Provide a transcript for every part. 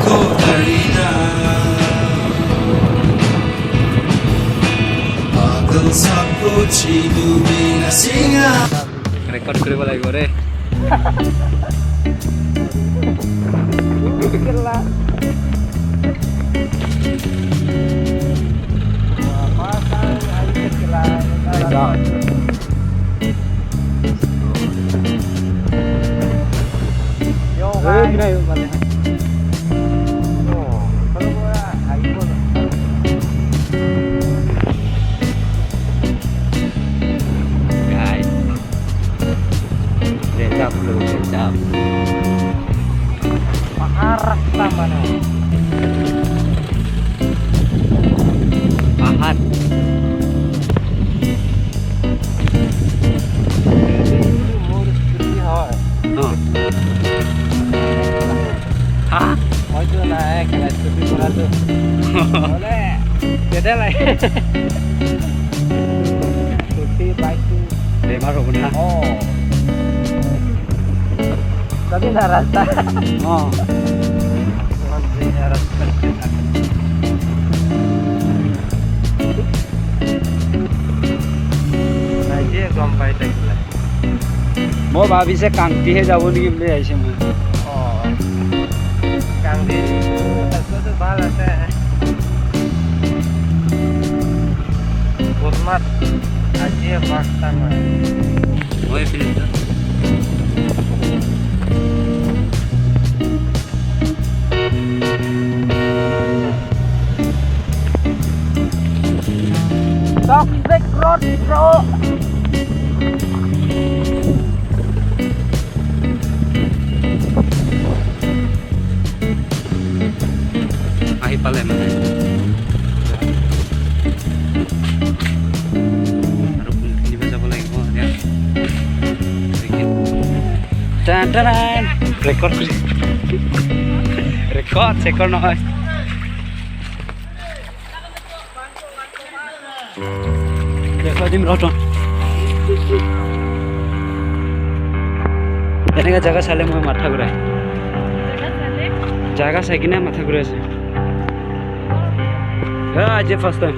ko darina Agal sabko chidu mina singa Record কৰিব লাগিব ৰে Paharas naman eh. Pahat Murus putih hoy. Hah? Mau itu naik kelas putih pura tuh. Boleh. Beda lah. Putih baik tuh. বেমাৰ হ'ব না Oh. Tapi narasa. অঁ Mantri narasa. Aja gompai tekla. মই ভাবিছে কাংটিহে যাব নেকি বুলি আহিছে মই Oh. Kang di itu tuh bal ada. Hormat aja fakta mah. মই এইপিনে Toxic road bro. আহি পালে মানে আৰু কোনখিনিব যাব লাগিব এতিয়া ৰেকৰ্ড কৰি ৰেকৰ্ড চেকৰ নহয় দেখুৱাই দিম ৰহ এনেকৈ জেগা চালে মই মাথা ঘূৰাই জাগা চাই কিনে মাথা ঘূৰাই আছে আজি ফাৰ্ষ্ট টাইম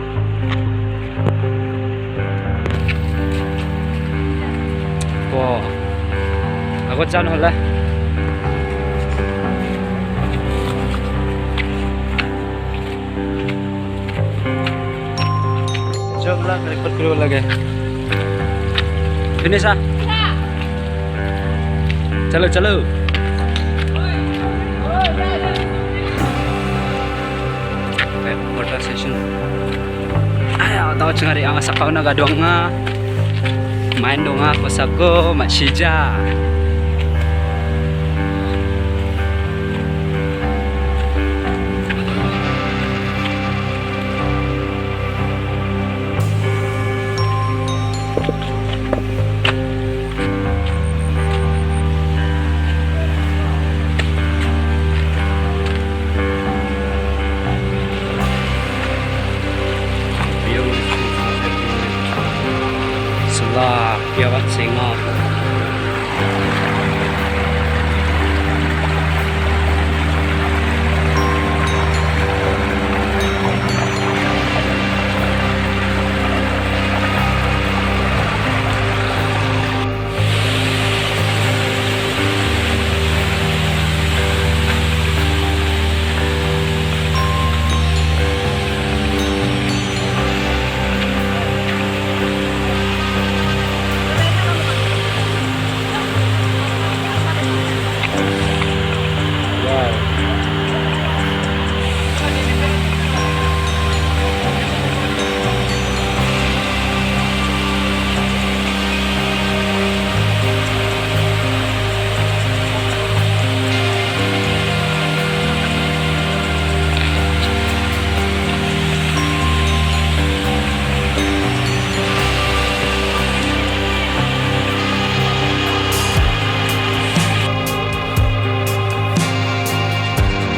আগত যাওঁ নহ'লে চববিলাক ৰেকৰ্ড কৰিব লাগে শুনিছা চলো চলো Water session. Ayaw, tahu cengari ang sakaw na gadong nga. Main dong nga ko sako, masija. Selah, biawat sengok.